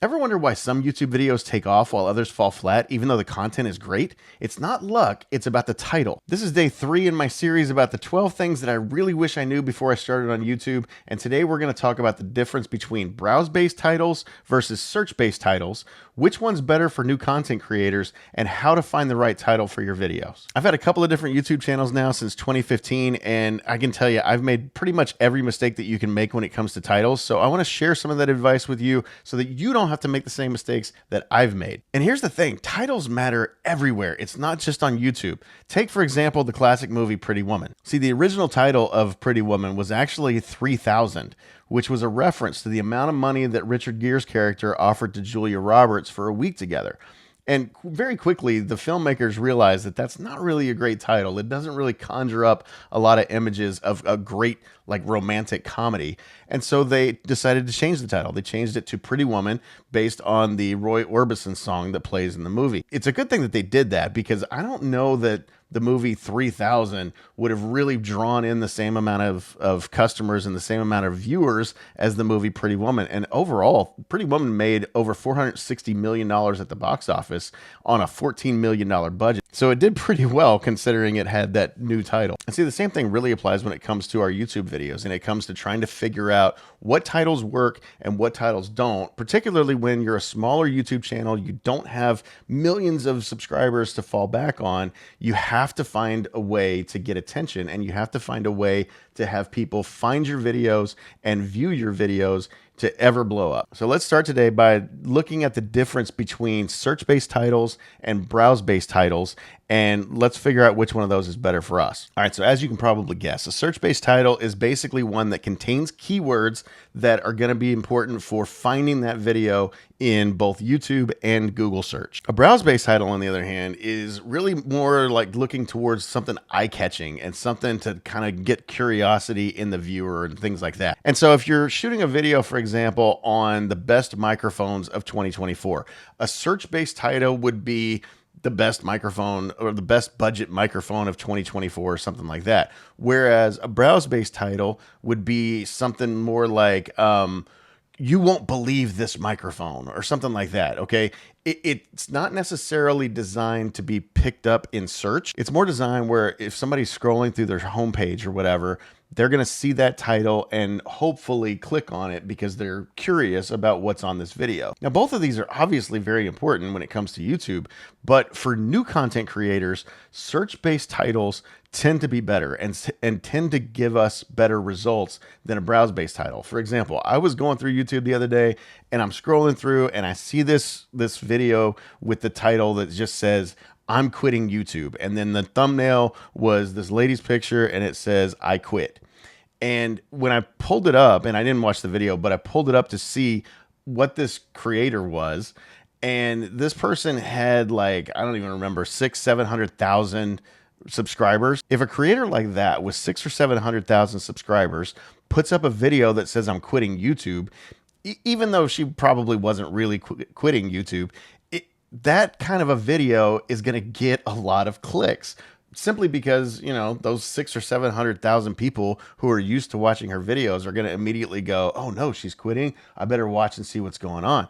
Ever wonder why some YouTube videos take off while others fall flat, even though the content is great? It's not luck, it's about the title. This is day 3 in my series about the 12 things that I really wish I knew before I started on YouTube, and today we're going to talk about the difference between browse-based titles versus search-based titles, which one's better for new content creators, and how to find the right title for your videos. I've had a couple of different YouTube channels now since 2015, and I can tell you I've made pretty much every mistake that you can make when it comes to titles, so I want to share some of that advice with you so that you don't have to make the same mistakes that I've made. And here's the thing, titles matter everywhere. It's not just on YouTube. Take, for example, the classic movie Pretty Woman. See, the original title of Pretty Woman was actually 3000, which was a reference to the amount of money that Richard Gere's character offered to Julia Roberts for a week together. And very quickly, the filmmakers realized that that's not really a great title. It doesn't really conjure up a lot of images of a great, like, romantic comedy. And so they decided to change the title. They changed it to Pretty Woman based on the Roy Orbison song that plays in the movie. It's a good thing that they did that because I don't know that the movie 3000 would have really drawn in the same amount of customers and the same amount of viewers as the movie Pretty Woman. And overall, Pretty Woman made over $460 million at the box office on a $14 million budget. So it did pretty well considering it had that new title. And see, the same thing really applies when it comes to our YouTube videos and it comes to trying to figure out what titles work and what titles don't, particularly when you're a smaller YouTube channel, you don't have millions of subscribers to fall back on. You have to find a way to get attention, and you have to find a way to have people find your videos and view your videos to ever blow up. So let's start today by looking at the difference between search-based titles and browse-based titles, and let's figure out which one of those is better for us. All right, so as you can probably guess, a search-based title is basically one that contains keywords that are going to be important for finding that video in both YouTube and Google search. A browse-based title, on the other hand, is really more like looking towards something eye-catching and something to kind of get curiosity in the viewer and things like that. And so if you're shooting a video, for example, on the best microphones of 2024, a search-based title would be the best microphone or the best budget microphone of 2024 or something like that. Whereas a browse-based title would be something more like, you won't believe this microphone or something like that. Okay. It's not necessarily designed to be picked up in search. It's more designed where if somebody's scrolling through their homepage or whatever, they're going to see that title and hopefully click on it because they're curious about what's on this video. Now, both of these are obviously very important when it comes to YouTube, but for new content creators, search-based titles tend to be better and tend to give us better results than a browse-based title. For example, I was going through YouTube the other day and I'm scrolling through and I see this video with the title that just says, "I'm quitting YouTube." And then the thumbnail was this lady's picture and it says, "I quit." And when I pulled it up, and I didn't watch the video, but I pulled it up to see what this creator was. And this person had, like, I don't even remember, 700,000 subscribers. If a creator like that with 600,000 or 700,000 subscribers puts up a video that says, "I'm quitting YouTube," even though she probably wasn't really quitting YouTube, that kind of a video is going to get a lot of clicks simply because, you know, those 600,000 or 700,000 people who are used to watching her videos are going to immediately go, "Oh no, she's quitting. I better watch and see what's going on."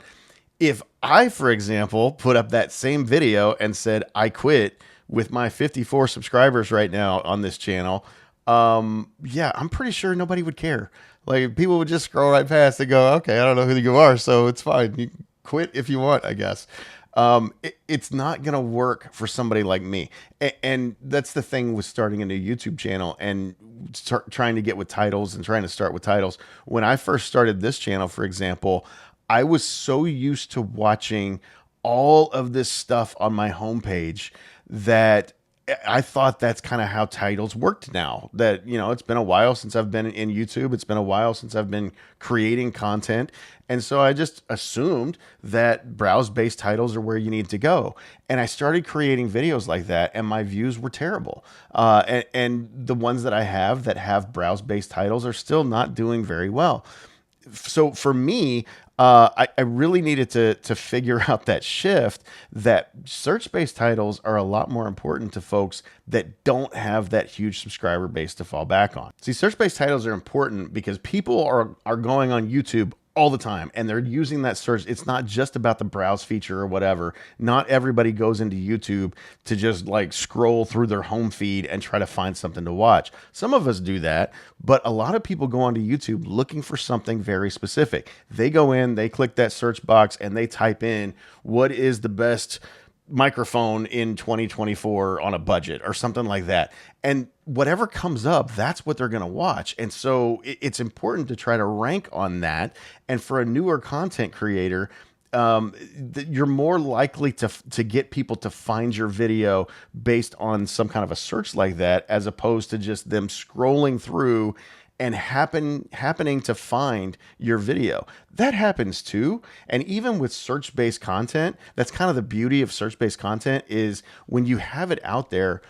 If I, for example, put up that same video and said, "I quit," with my 54 subscribers right now on this channel, yeah, I'm pretty sure nobody would care. Like, people would just scroll right past and go, "Okay, I don't know who you are, so it's fine. You can quit if you want, I guess." It's not going to work for somebody like me. And that's the thing with starting a new YouTube channel and trying to get with titles and trying to start with titles. When I first started this channel, for example, I was so used to watching all of this stuff on my homepage that I thought that's kind of how titles worked now. That, you know, it's been a while since I've been in YouTube. It's been a while since I've been creating content. And so I just assumed that browse-based titles are where you need to go. And I started creating videos like that, and my views were terrible. And the ones that I have that have browse-based titles are still not doing very well. So for me, I really needed to figure out that shift, that search-based titles are a lot more important to folks that don't have that huge subscriber base to fall back on. See, search-based titles are important because people are going on YouTube all the time, and they're using that search. It's not just about the browse feature or whatever. Not everybody goes into YouTube to just like scroll through their home feed and try to find something to watch. Some of us do that, but a lot of people go onto YouTube looking for something very specific. They go in, they click that search box, and they type in what is the best microphone in 2024 on a budget or something like that. And whatever comes up, that's what they're going to watch. And so it's important to try to rank on that. And for a newer content creator, you're more likely to get people to find your video based on some kind of a search like that, as opposed to just them scrolling through and happening to find your video. That happens too. And even with search-based content, that's kind of the beauty of search-based content, is when you have it out there,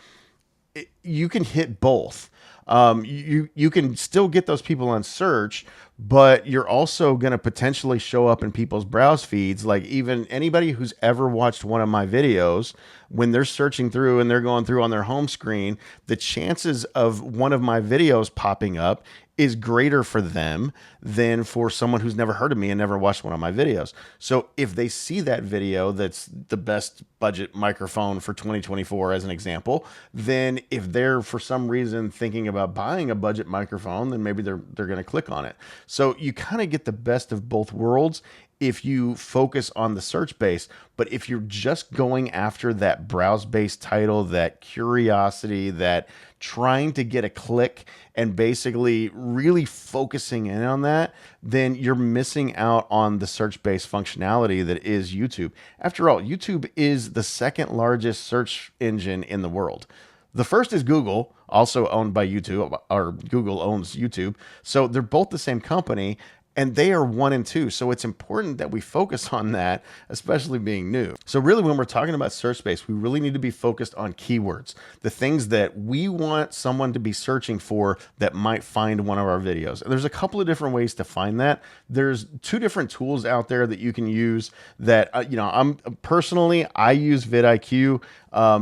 you can hit both. You can still get those people on search, but you're also going to potentially show up in people's browse feeds. Like, even anybody who's ever watched one of my videos, when they're searching through and they're going through on their home screen, the chances of one of my videos popping up is greater for them than for someone who's never heard of me and never watched one of my videos. So if they see that video, that's the best budget microphone for 2024 as an example, then if they're for some reason thinking about buying a budget microphone, then maybe they're going to click on it. So you kind of get the best of both worlds if you focus on the search base. But if you're just going after that browse based title, that curiosity, that trying to get a click and basically really focusing in on that, then you're missing out on the search based functionality that is YouTube. After all, YouTube is the second largest search engine in the world. The first is Google, also owned by YouTube, or Google owns YouTube. So they're both the same company, and they are 1 and 2. So it's important that we focus on that, especially being new. So really, when we're talking about search space, we really need to be focused on keywords, the things that we want someone to be searching for that might find one of our videos. And there's a couple of different ways to find that. There's 2 different tools out there that you can use that, I use vidIQ.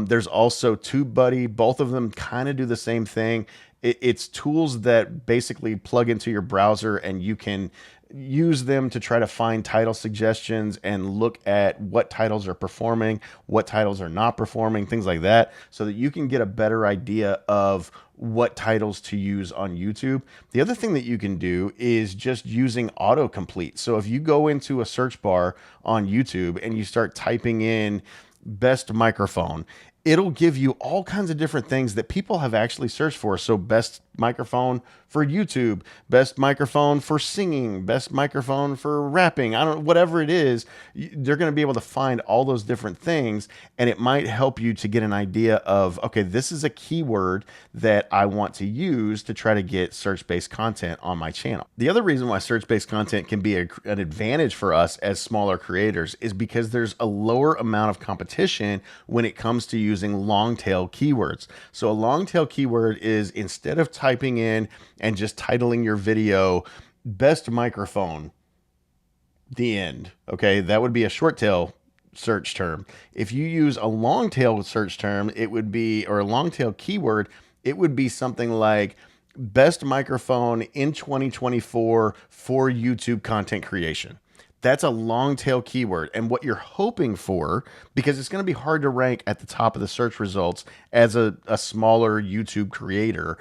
There's also TubeBuddy. Both of them kind of do the same thing. It's tools that basically plug into your browser, and you can use them to try to find title suggestions and look at what titles are performing, what titles are not performing, things like that, so that you can get a better idea of what titles to use on YouTube. The other thing that you can do is just using autocomplete. So if you go into a search bar on YouTube and you start typing in best microphone, it'll give you all kinds of different things that people have actually searched for. So best microphone for YouTube, best microphone for singing, best microphone for rapping, whatever it is, they're going to be able to find all those different things. And it might help you to get an idea of, okay, this is a keyword that I want to use to try to get search-based content on my channel. The other reason why search-based content can be an advantage for us as smaller creators is because there's a lower amount of competition when it comes to using long-tail keywords. So a long-tail keyword is, instead of typing in and just titling your video best microphone, the end, okay, that would be a short tail search term. If you use a long tail search term, it would be, or a long tail keyword, it would be something like best microphone in 2024 for YouTube content creation. That's a long tail keyword. And what you're hoping for, because it's going to be hard to rank at the top of the search results as a smaller YouTube creator,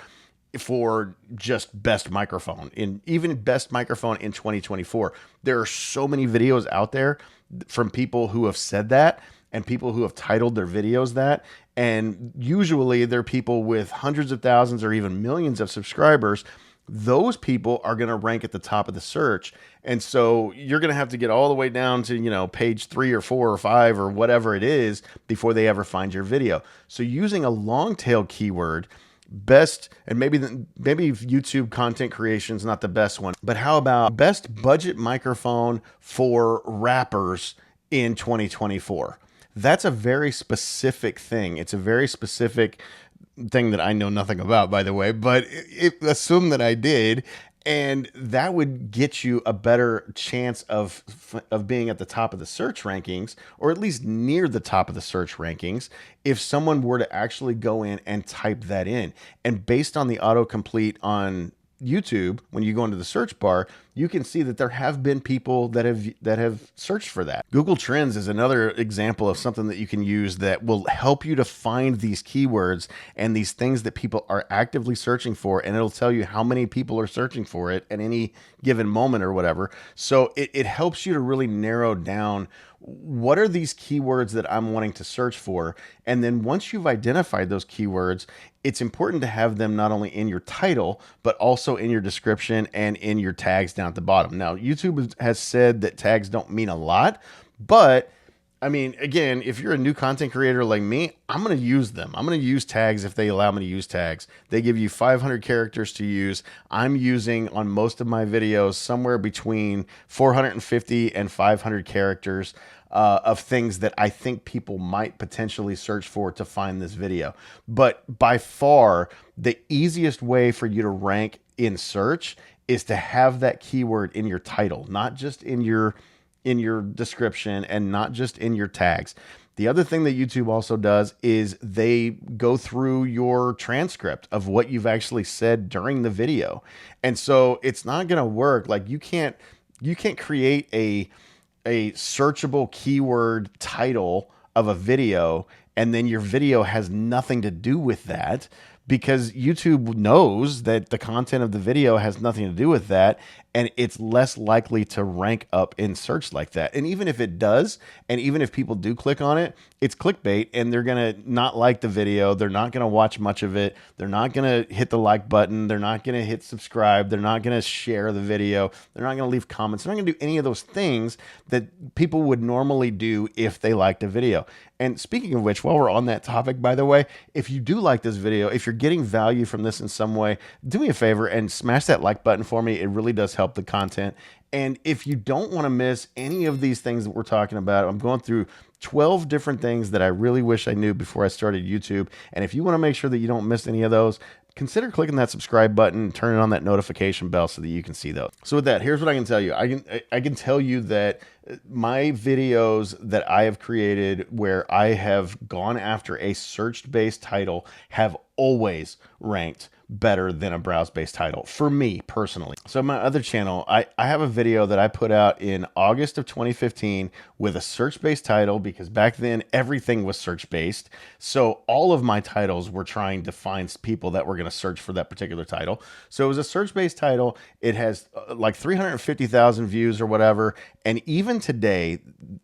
for just best microphone, in even best microphone in 2024. There are so many videos out there from people who have said that, and people who have titled their videos that. And usually they're people with hundreds of thousands or even millions of subscribers. Those people are going to rank at the top of the search. And so you're going to have to get all the way down to, page 3 or 4 or 5 or whatever it is before they ever find your video. So using a long tail keyword, best, and maybe YouTube content creation is not the best one, but how about best budget microphone for rappers in 2024? That's a very specific thing. It's a very specific thing that I know nothing about, by the way, but assume that I did. And that would get you a better chance of being at the top of the search rankings, or at least near the top of the search rankings, if someone were to actually go in and type that in. And based on the autocomplete on YouTube, when you go into the search bar, you can see that there have been people that have searched for that. Google Trends is another example of something that you can use that will help you to find these keywords and these things that people are actively searching for, and it'll tell you how many people are searching for it at any given moment or whatever. So it helps you to really narrow down what are these keywords that I'm wanting to search for. And then once you've identified those keywords, it's important to have them not only in your title, but also in your description and in your tags down at the bottom. Now, YouTube has said that tags don't mean a lot, but I mean, again, if you're a new content creator like me, I'm going to use them. I'm going to use tags if they allow me to use tags. They give you 500 characters to use. I'm using on most of my videos somewhere between 450 and 500 characters of things that I think people might potentially search for to find this video. But by far, the easiest way for you to rank in search is to have that keyword in your title, not just in your description and not just in your tags. The other thing that YouTube also does is they go through your transcript of what you've actually said during the video. And so it's not going to work. Like you can't create a searchable keyword title of a video and then your video has nothing to do with that, because YouTube knows that the content of the video has nothing to do with that, and it's less likely to rank up in search like that. And even if it does, and even if people do click on it, it's clickbait, and they're going to not like the video. They're not going to watch much of it. They're not going to hit the like button. They're not going to hit subscribe. They're not going to share the video. They're not going to leave comments. They're not going to do any of those things that people would normally do if they liked a video. And speaking of which, while we're on that topic, by the way, if you do like this video, if you're getting value from this in some way, do me a favor and smash that like button for me. It really does help the content. And if you don't want to miss any of these things that we're talking about, I'm going through 12 different things that I really wish I knew before I started YouTube. And if you want to make sure that you don't miss any of those, consider clicking that subscribe button and turning on that notification bell so that you can see those. So with that, here's what I can tell you. I can tell you that my videos that I have created where I have gone after a search-based title have always ranked better than a browse-based title for me personally. So my other channel, I have a video that I put out in August of 2015 with a search-based title, because back then everything was search-based. So all of my titles were trying to find people that were going to search for that particular title. So it was a search-based title. It has like 350,000 views or whatever. And even today,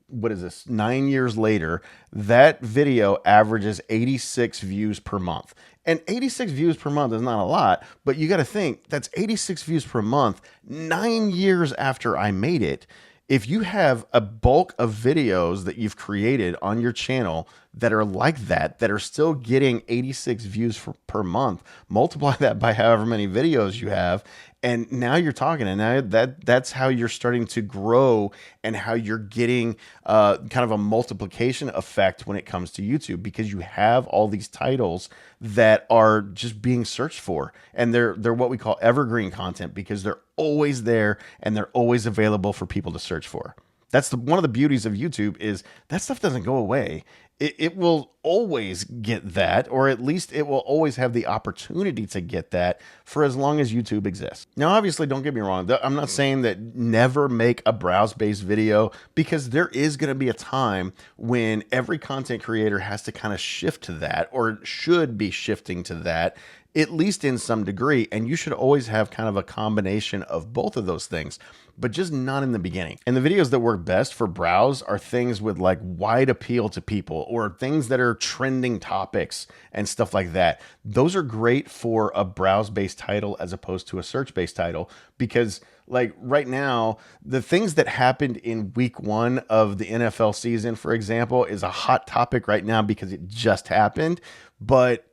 what is this, 9 years later, that video averages 86 views per month. And 86 views per month is not a lot, but you got to think that's 86 views per month 9 years after I made it. If you have a bulk of videos that you've created on your channel that are like that, that are still getting 86 views per month, multiply that by however many videos you have, and now you're talking, and now that's how you're starting to grow and how you're getting kind of a multiplication effect when it comes to YouTube, because you have all these titles that are just being searched for, and they're what we call evergreen content, because they're always there and they're always available for people to search for. That's one of the beauties of YouTube, is that stuff doesn't go away. It will always get that, or at least it will always have the opportunity to get that for as long as YouTube exists. Now, obviously, don't get me wrong. I'm not saying that never make a browse-based video, because there is going to be a time when every content creator has to kind of shift to that, or should be shifting to that, at least in some degree. And you should always have kind of a combination of both of those things, but just not in the beginning. And the videos that work best for browse are things with like wide appeal to people, or things that are trending topics and stuff like that. Those are great for a browse-based title as opposed to a search-based title, because like right now, the things that happened in week 1 of the NFL season, for example, is a hot topic right now because it just happened. But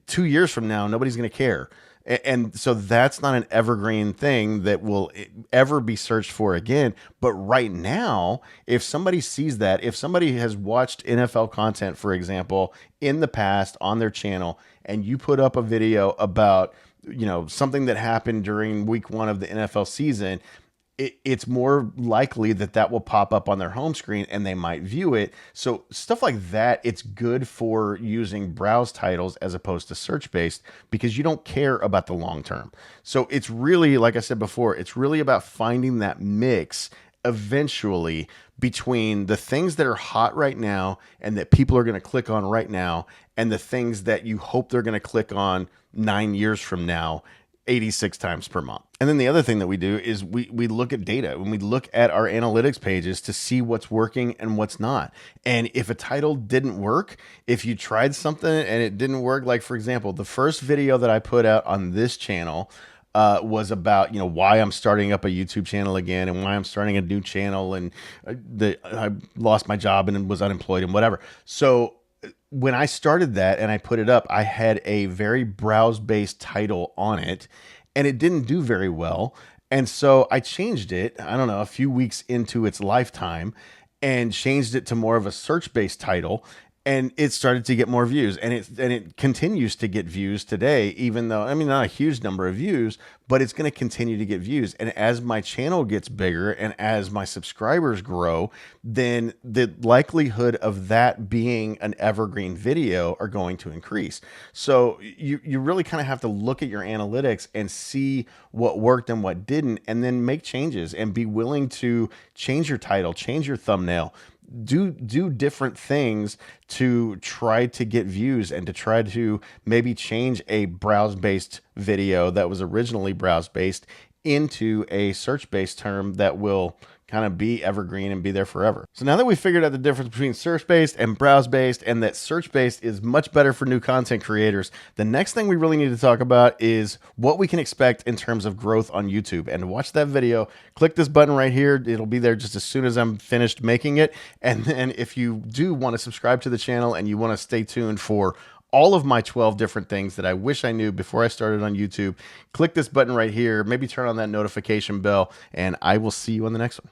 2 years from now, nobody's going to care. And so that's not an evergreen thing that will ever be searched for again. But right now, if somebody sees that, if somebody has watched NFL content, for example, in the past on their channel, and you put up a video about, you know, something that happened during week 1 of the NFL season, it's more likely that that will pop up on their home screen and they might view it. So stuff like that, it's good for using browse titles as opposed to search based because you don't care about the long term. So it's really, like I said before, it's really about finding that mix eventually between the things that are hot right now and that people are going to click on right now and the things that you hope they're going to click on 9 years from now 86 times per month. And then the other thing that we do is we look at data when we look at our analytics pages to see what's working and what's not. And if a title didn't work, if you tried something and it didn't work, like for example, the first video that I put out on this channel was about, why I'm starting up a YouTube channel again and why I'm starting a new channel and I lost my job and was unemployed and whatever. So when I started that and I put it up, I had a very browse-based title on it and it didn't do very well. And so I changed it, I don't know, a few weeks into its lifetime and changed it to more of a search-based title. And it started to get more views and it continues to get views today, even though, I mean, not a huge number of views, but it's going to continue to get views. And as my channel gets bigger and as my subscribers grow, then the likelihood of that being an evergreen video are going to increase. So you really kind of have to look at your analytics and see what worked and what didn't, and then make changes and be willing to change your title, change your thumbnail, do different things to try to get views and to try to maybe change a browse-based video that was originally browse-based into a search-based term that will kind of be evergreen and be there forever. So now that we figured out the difference between search-based and browse-based and that search-based is much better for new content creators, the next thing we really need to talk about is what we can expect in terms of growth on YouTube. And to watch that video, click this button right here. It'll be there just as soon as I'm finished making it. And then if you do want to subscribe to the channel and you want to stay tuned for all of my 12 different things that I wish I knew before I started on YouTube, click this button right here, maybe turn on that notification bell, and I will see you on the next one.